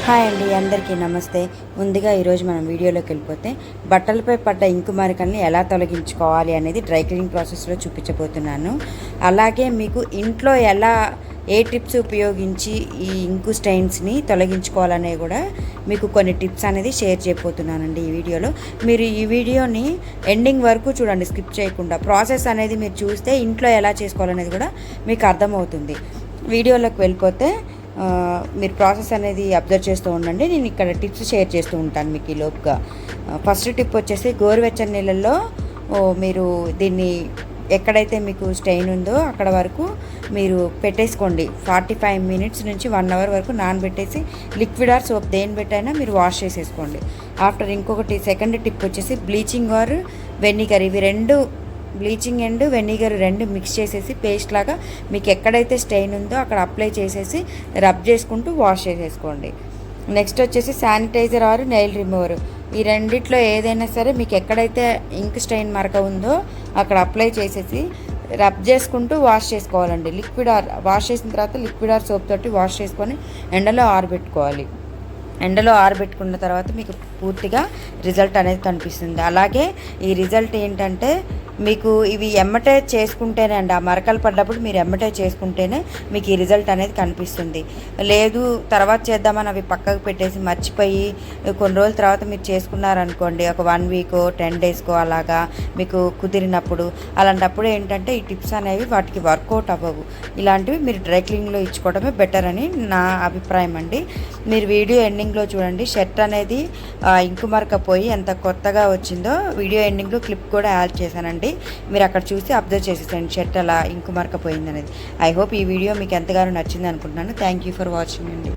Hi అండి, అందరికీ నమస్తే. ముందుగా ఈరోజు మనం వీడియోలోకి వెళ్ళిపోతే బట్టలపై పడ్డ ఇంకు మరకల్ని ఎలా తొలగించుకోవాలి అనేది డ్రై క్లీనింగ్ ప్రాసెస్లో చూపించబోతున్నాను. అలాగే మీకు ఇంట్లో ఎలా ఏ టిప్స్ ఉపయోగించి ఈ ఇంకు స్టెయిన్స్ని తొలగించుకోవాలనే కూడా మీకు కొన్ని టిప్స్ అనేది షేర్ చేయబోతున్నానండి ఈ వీడియోలో. మీరు ఈ వీడియోని ఎండింగ్ వరకు చూడండి, స్కిప్ చేయకుండా. ప్రాసెస్ అనేది మీరు చూస్తే ఇంట్లో ఎలా చేసుకోవాలనేది కూడా మీకు అర్థమవుతుంది. వీడియోలోకి వెళ్ళిపోతే మీరు ప్రాసెస్ అనేది అబ్జర్వ్ చేస్తూ ఉండండి. నేను ఇక్కడ టిప్స్ షేర్ చేస్తూ ఉంటాను మీకు ఈ లోపుగా. ఫస్ట్ టిప్ వచ్చేసి గోరువెచ్చని నీళ్ళల్లో మీరు దీన్ని ఎక్కడైతే మీకు స్టెయిన్ ఉందో అక్కడ వరకు మీరు పెట్టేసుకోండి. 45 మినిట్స్ నుంచి 1 అవర్ వరకు నానబెట్టేసి లిక్విడ్ ఆర్ సోప్ దేని పెట్టైనా మీరు వాష్ చేసేసుకోండి. ఆఫ్టర్ ఇంకొకటి సెకండ్ టిప్ వచ్చేసి బ్లీచింగ్ ఆర్ వెనిగర్, ఇవి రెండు బ్లీచింగ్ అండ్ వెనిగర్ రెండు మిక్స్ చేసేసి పేస్ట్ లాగా మీకు ఎక్కడైతే స్టెయిన్ ఉందో అక్కడ అప్లై చేసేసి రబ్ చేసుకుంటూ వాష్ చేసేసుకోండి. నెక్స్ట్ వచ్చేసి శానిటైజర్ ఆర్ నెయిల్ రిమూవర్, ఈ రెండిట్లో ఏదైనా సరే మీకు ఎక్కడైతే ఇంక్ స్టెయిన్ మరక ఉందో అక్కడ అప్లై చేసేసి రబ్ చేసుకుంటూ వాష్ చేసుకోవాలండి. వాష్ చేసిన తర్వాత లిక్విడ్ ఆర్ సోప్ తోటి వాష్ చేసుకొని ఎండలో ఆరబెట్టుకోవాలి. ఎండలో ఆరబెట్టుకున్న తర్వాత మీకు పూర్తిగా రిజల్ట్ అనేది కనిపిస్తుంది. అలాగే ఈ రిజల్ట్ ఏంటంటే మీకు ఇవి ఎమ్మటే చేసుకుంటేనే అండి, ఆ మరకలు పడ్డప్పుడు మీరు ఎమ్మటే చేసుకుంటేనే మీకు ఈ రిజల్ట్ అనేది కనిపిస్తుంది. లేదు తర్వాత చేద్దామని అవి పక్కకు పెట్టేసి మర్చిపోయి కొన్ని రోజుల తర్వాత మీరు చేసుకున్నారనుకోండి, ఒక 1 వీకో 10 డేస్కో అలాగా మీకు కుదిరినప్పుడు, అలాంటప్పుడు ఏంటంటే ఈ టిప్స్ అనేవి వాటికి వర్కౌట్ అవ్వవు. ఇలాంటివి మీరు డ్రై క్లీనింగ్లో ఇచ్చుకోవడమే బెటర్ అని నా అభిప్రాయం అండి. మీరు వీడియో ఎండింగ్లో చూడండి, షర్ట్ అనేది ఇంకు మరక పోయి ఎంత కొత్తగా వచ్చిందో వీడియో ఎండింగ్లో క్లిప్ కూడా యాడ్ చేశానండి. మీరు అక్కడ చూసి అబ్జర్వ్ చేసేసండి షర్ట్ అలా ఇంకు మరక పోయిందనేది. ఐ హోప్ ఈ వీడియో మీకు ఎంతగానో నచ్చింది అనుకుంటున్నాను. థ్యాంక్ యూ ఫర్ వాచింగ్ అండి.